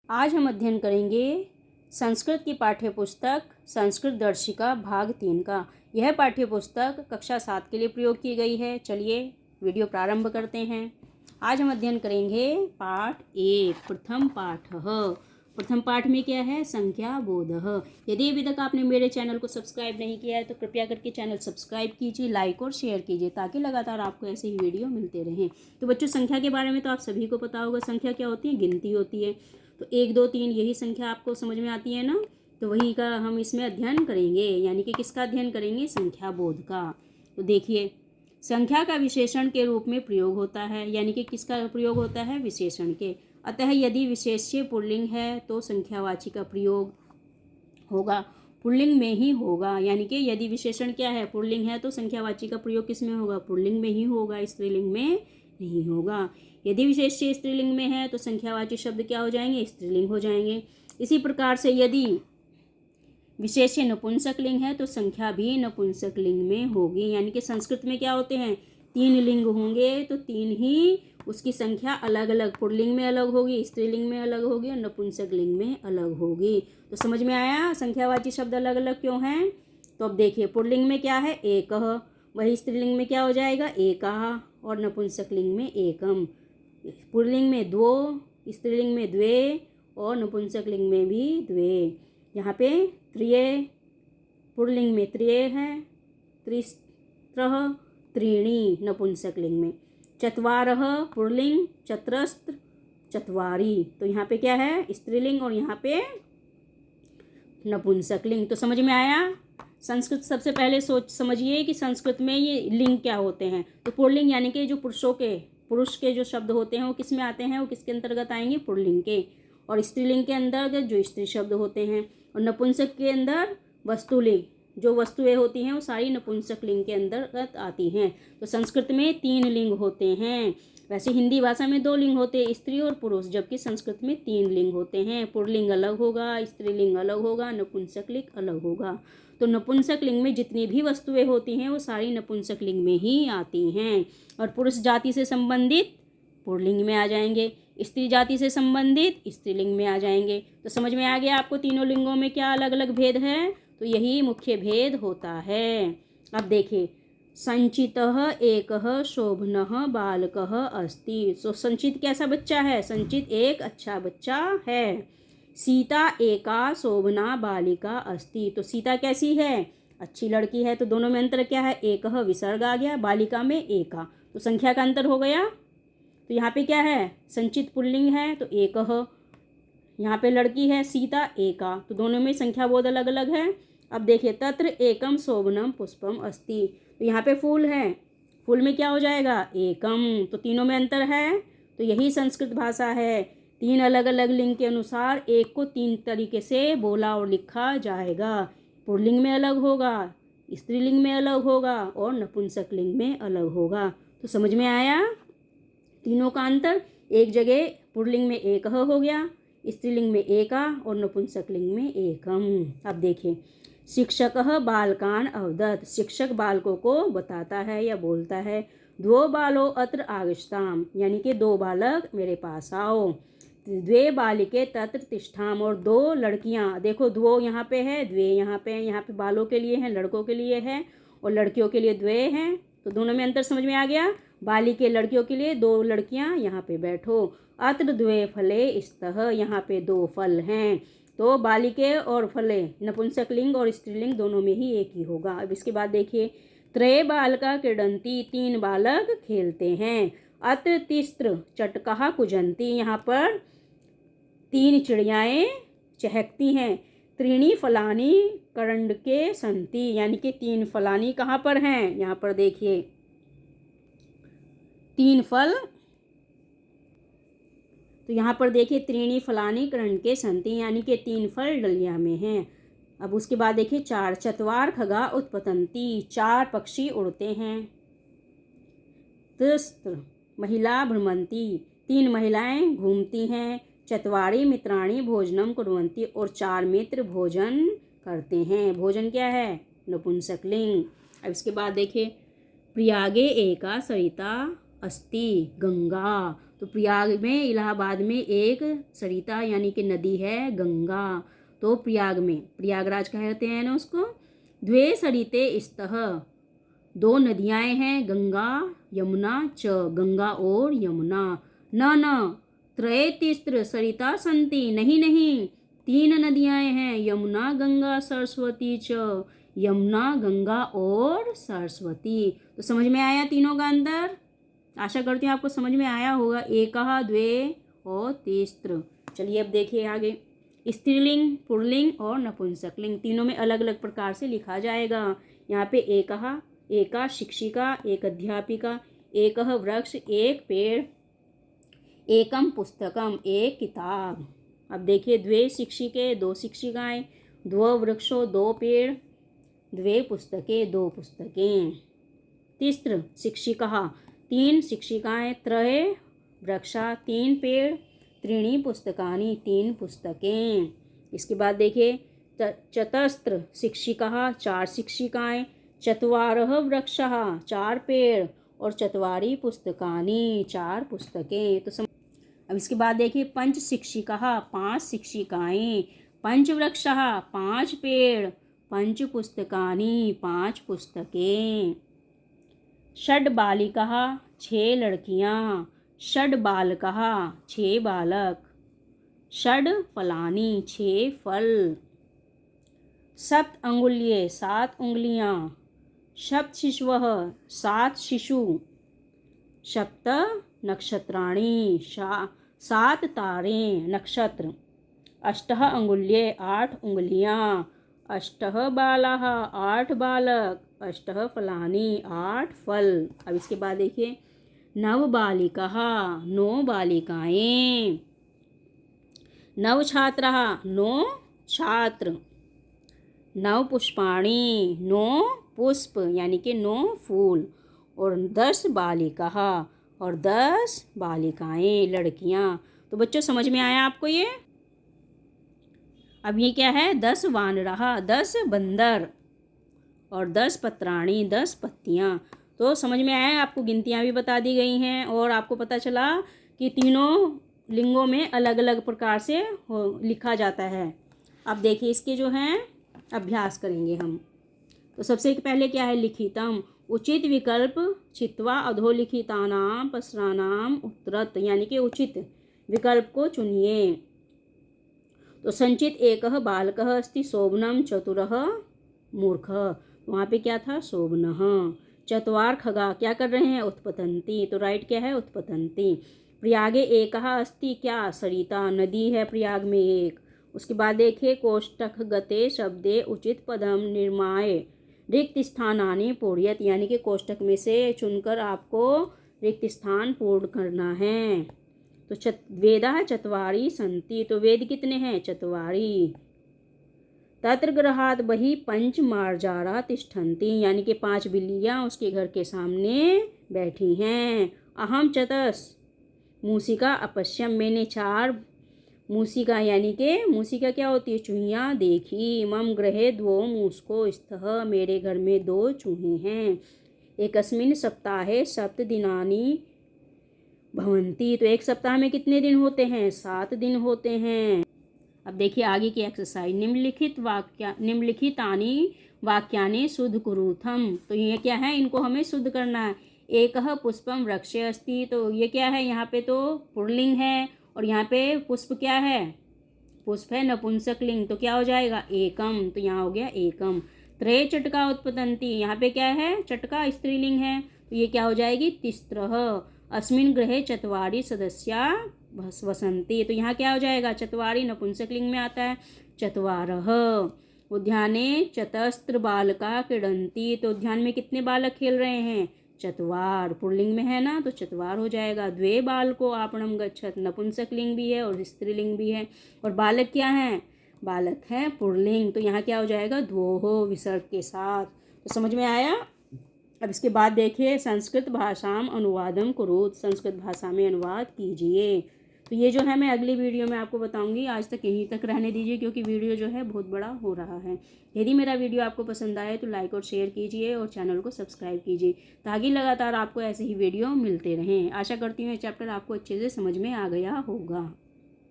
आज हम अध्ययन करेंगे संस्कृत की पाठ्य पुस्तक संस्कृत दर्शिका भाग 3 का। यह पाठ्य पुस्तक कक्षा 7 के लिए प्रयोग की गई है। चलिए वीडियो प्रारंभ करते हैं। आज हम अध्ययन करेंगे पाठ 1 प्रथम पाठ। प्रथम पाठ में क्या है? संख्या बोधः। यदि अभी तक आपने मेरे चैनल को सब्सक्राइब नहीं किया है तो कृपया करके चैनल सब्सक्राइब कीजिए, लाइक और शेयर कीजिए ताकि लगातार आपको ऐसे ही वीडियो मिलते रहें। तो बच्चों, संख्या के बारे में तो आप सभी को पता होगा। संख्या क्या होती है? गिनती होती है। तो 1 2 3 यही संख्या आपको समझ में आती है ना। तो वही का हम इसमें अध्ययन करेंगे, यानी कि किसका अध्ययन करेंगे? संख्या बोध का। तो देखिए, संख्या का विशेषण के रूप में प्रयोग होता है, यानी कि किसका प्रयोग होता है? विशेषण के। अतः यदि विशेष्य पुल्लिंग है तो संख्यावाची का प्रयोग होगा, पुल्लिंग में ही होगा। यानी कि यदि विशेषण क्या है? पुल्लिंग है तो संख्यावाची का प्रयोग किस में होगा? पुल्लिंग में ही होगा, स्त्रीलिंग में नहीं होगा। यदि विशेष्य स्त्रीलिंग में है तो संख्यावाची शब्द क्या हो जाएंगे? स्त्रीलिंग हो जाएंगे। इसी प्रकार से यदि विशेष्य नपुंसक लिंग है तो संख्या भी नपुंसक लिंग में होगी। यानी कि संस्कृत में क्या होते हैं? 3 लिंग होंगे तो 3 ही उसकी संख्या अलग अलग, पुल्लिंग में अलग होगी, स्त्रीलिंग में अलग होगी और नपुंसक लिंग में अलग होगी। तो समझ में आया संख्यावाची शब्द अलग अलग क्यों हैं? तो अब देखिए, पुल्लिंग में क्या है? एकः, वही स्त्रीलिंग में क्या हो जाएगा? एकाः, और नपुंसक लिंग में एकम। पुल्लिंग में 2, स्त्रीलिंग में द्वे और नपुंसक लिंग में भी द्वे। यहाँ पे त्रिय, पुल्लिंग में त्रिय है, त्रिस्त्रः, त्रीणि नपुंसक लिंग में, चत्वारः पुल्लिंग, चतस्र चत्वारि। तो यहाँ पे क्या है? स्त्रीलिंग और यहाँ पे नपुंसक लिंग। तो समझ में आया? संस्कृत सबसे पहले समझिए कि संस्कृत में ये लिंग क्या होते हैं। तो पुल्लिंग यानी कि जो पुरुष के जो शब्द होते हैं वो किस में आते हैं? वो किसके अंतर्गत आएंगे? पुल्लिंग के। और स्त्रीलिंग के अंतर्गत जो स्त्री शब्द होते हैं, और नपुंसक के अंदर वस्तुलिंग, जो वस्तुएं होती हैं वो सारी नपुंसक लिंग के अंतर्गत आती हैं। तो संस्कृत में 3 लिंग होते हैं। वैसे हिंदी भाषा में 2 लिंग होते हैं, स्त्री और पुरुष, जबकि संस्कृत में 3 लिंग होते हैं। पुल्लिंग अलग होगा, स्त्रीलिंग अलग होगा, नपुंसक लिंग अलग होगा। तो नपुंसक लिंग में जितनी भी वस्तुएं होती हैं वो सारी नपुंसक लिंग में ही आती हैं। और पुरुष जाति से संबंधित पुल्लिंग में आ जाएंगे, स्त्री जाति से संबंधित स्त्रीलिंग में आ जाएंगे। तो समझ में आ गया आपको तीनों लिंगों में क्या अलग अलग भेद है? तो यही मुख्य भेद होता है। अब देखिए, संचितः एकः शोभनः बालकः अस्ति। सो संचित कैसा बच्चा है? संचित एक अच्छा बच्चा है। सीता एका शोभना बालिका अस्ति। तो सीता कैसी है? अच्छी लड़की है। तो दोनों में अंतर क्या है? एकः विसर्ग आ गया, बालिका में एका, तो संख्या का अंतर हो गया। तो यहाँ पे क्या है? संचित पुल्लिंग है तो एकः, यहाँ पे लड़की है सीता, एका, तो दोनों में संख्या बोध अलग अलग है। अब देखिए, तत्र एकम शोभनम पुष्पम अस्ति। तो यहाँ पे फूल है, फूल में क्या हो जाएगा? एकम। तो तीनों में अंतर है। तो यही संस्कृत भाषा है। 3 अलग अलग लिंग के अनुसार एक को 3 तरीके से बोला और लिखा जाएगा। पुल्लिंग में अलग होगा, स्त्रीलिंग में अलग होगा और नपुंसक लिंग में अलग होगा। तो समझ में आया तीनों का अंतर? एक जगह पुल्लिंग में एकः हो गया, स्त्रीलिंग में एका और नपुंसक लिंग में एकम। अब देखिए, शिक्षकः बालकान अवदत्। शिक्षक बालकों को बताता है या बोलता है। द्वौ बालो अत्र आगच्छताम, यानी कि 2 बालक मेरे पास आओ। द्वे बालिके तत्र तिष्ठाम, और 2 लड़कियां। देखो, द्वो यहाँ पे है, द्वे यहाँ पे है। यहाँ पे बालों के लिए है, लड़कों के लिए है, और लड़कियों के लिए द्वे हैं। तो दोनों में अंतर समझ में आ गया। बालिके लड़कियों के लिए 2 लड़कियां यहाँ पे बैठो। अत्र द्वे फले स्तः, यहाँ पे 2 फल हैं। तो बालिके और फले नपुंसक लिंग और स्त्रीलिंग दोनों में ही एक ही होगा। अब इसके बाद देखिए, त्रय बालका क्रीडन्ति, 3 बालक खेलते हैं। अत्र तिस्त्र चटकः कुजन्ति, यहाँ पर 3 चिड़ियाएँ चहकती हैं। त्रीणि फलानि करंडके सन्ति, यानी कि 3 फलानी कहाँ पर हैं? यहाँ पर देखिए 3 फल। तो यहाँ पर देखिए, त्रीणि फलानि करंडके सन्ति, यानी कि 3 फल डलिया में हैं। अब उसके बाद देखिए, 4 चत्वार खगा उत्पतन्ति, 4 पक्षी उड़ते हैं। तिस्त्र महिला भ्रमन्ति, 3 महिलाएं घूमती हैं। चत्वारि मित्राणि भोजनम कुर्वन्ति, और 4 मित्र भोजन करते हैं। भोजन क्या है? नपुंसक लिंग। अब इसके बाद देखिए, प्रयागे एका सरिता अस्ति, गंगा। तो प्रयाग में, इलाहाबाद में एक सरिता यानी कि नदी है गंगा। तो प्रयाग में, प्रयागराज कहते हैं ना उसको। द्वे सरिते स्तः, दो नदियाँ हैं, गंगा यमुना च, गंगा और यमुना। न न त्रय तिस्त्र सरिता संति, नहीं नहीं, तीन नदियाँ हैं, यमुना गंगा सरस्वती च, यमुना गंगा और सरस्वती। तो समझ में आया तीनों का अंतर? आशा करती हूँ आपको समझ में आया होगा। एकः द्वे और तिस्त्र। चलिए अब देखिए आगे। स्त्रीलिंग, पुल्लिंग और नपुंसकलिंग तीनों में अलग अलग प्रकार से लिखा जाएगा। यहाँ पे एकः, एका शिक्षिका, एक अध्यापिका, एकः वृक्ष एक पेड़, एकम पुस्तकम एक किताब। अब देखिए, द्वे शिक्षिके दो शिक्षिकाएं, द्वौ वृक्षो दो पेड़, द्वे पुस्तके दो पुस्तकें। तिस्त्र शिक्षिका तीन शिक्षिकाएं, त्रय वृक्षा तीन पेड़, त्रीणि पुस्तकानि तीन पुस्तकें। इसके बाद देखिए, चतस्त्र शिक्षिका चार शिक्षिकाएं, चत्वारः वृक्षः चार पेड़, और चत्वारि पुस्तकानि चार पुस्तकें। तो अब इसके बाद देखिए, पंच शिक्षिका पांच शिक्षिकाएं, पंच वृक्षः पांच पेड़, पंच पुस्तकानि पांच पुस्तकें। षड् बालिकाः छः लड़कियां, षड् बालकाः छः बालक, षड् फलानि छः फल, सप्त अंगुल्ये सात उंगलियां, सप्त शिशवः सात शिशु, सप्त नक्षत्राणि सात तारे नक्षत्र, अष्टः अंगुल्ये आठ उंगलियां, अष्टः बालाः आठ बालक, अष्टः फलानि आठ फल। अब इसके बाद देखिए, नव बालिकाः नौ बालिकाएं, नव छात्राः नौ छात्र, नव पुष्पाणि नौ पुष्प यानी कि नौ फूल, और 10 बालिकाः और 10 बालिकाएं लड़कियां। तो बच्चों समझ में आया आपको ये? अब ये क्या है? 10 वानराः 10 बंदर, और 10 पत्राणि 10 पत्तियां। तो समझ में आया आपको? गिनतियां भी बता दी गई हैं, और आपको पता चला कि तीनों लिंगों में अलग अलग प्रकार से लिखा जाता है। अब देखिए, इसके जो हैं अभ्यास करेंगे हम। तो सबसे पहले क्या है? लिखितम, उचित विकल्प छित्वा अधोलिखितानां प्रश्नानां उत्तरत, यानी कि उचित विकल्प को चुनिए। तो संचित एकः बालकः अस्ति, शोभनं चतुरः मूर्खः। वहाँ पे क्या था? शोभनः। चत्वार खगा क्या कर रहे हैं? उत्पतन्ति। तो राइट क्या है? उत्पतन्ति। प्रयागे एकः अस्ति, क्या? सरिता नदी है प्रयाग में एक। उसके बाद देखिए, कोष्ठक गते शब्दे उचित पदम निर्माय रिक्त स्थानानि पूर्यत, यानी कि कोष्ठक में से चुनकर आपको रिक्त स्थान पूर्ण करना है। तो वेदाः चत्वारि सन्ति, तो वेद कितने हैं? चत्वारि। तत्र गृहात् बहिः पंच मार्जारा तिष्ठन्ति, यानी कि 5 बिल्लियाँ उसके घर के सामने बैठी हैं। अहम चतस मूसिका अपश्यम, मैंने 4 मूसिका, यानी कि मूसिका क्या होती है? चूहियाँ देखी। मम गृहे 2 मूषको स्तः, मेरे घर में 2 चूहे हैं। एकस्मिन् सप्ताहे 7 दिनानि भवन्ति, तो एक सप्ताह में कितने दिन होते हैं? 7 दिन होते हैं। अब देखिए आगे की एक्सरसाइज। निम्नलिखितानि वाक्यानि शुद्ध कुरुथम, तो ये क्या है? इनको हमें शुद्ध करना है। एकः पुष्पम वृक्षे अस्ति, तो ये क्या है? यहाँ पे तो पुल्लिंग है, और यहाँ पे पुष्प क्या है? पुष्प है नपुंसक लिंग, तो क्या हो जाएगा? एकम, तो यहाँ हो गया एकम। त्रय चटका उत्पतन्ति, यहाँ पे क्या है? चटका स्त्रीलिंग है, तो ये क्या हो जाएगी? तिस्त्रः। अस्मिन् गृहे चत्वारि सदस्या वसन्ति, तो यहाँ क्या हो जाएगा? चत्वारि नपुंसक लिंग में आता है, चत्वारः। उद्याने चतस्त्र बालका क्रीडन्ति, तो उद्यान में कितने बालक खेल रहे हैं? चत्वार। पुल्लिंग में है ना, तो चत्वार हो जाएगा। द्वे बालको आपणम गच्छत, नपुंसक लिंग भी है और स्त्रीलिंग भी है, और बालक क्या है? बालक है पुल्लिंग, तो यहाँ क्या हो जाएगा? द्वोः विसर्ग के साथ। तो समझ में आया? अब इसके बाद देखिए, संस्कृत भाषाम अनुवादम कुरुत, संस्कृत भाषा में अनुवाद कीजिए। तो ये जो है मैं अगली वीडियो में आपको बताऊंगी। आज तक यहीं तक रहने दीजिए क्योंकि वीडियो जो है बहुत बड़ा हो रहा है। यदि मेरा वीडियो आपको पसंद आए तो लाइक और शेयर कीजिए और चैनल को सब्सक्राइब कीजिए ताकि लगातार आपको ऐसे ही वीडियो मिलते रहें। आशा करती हूँ ये चैप्टर आपको अच्छे से समझ में आ गया होगा।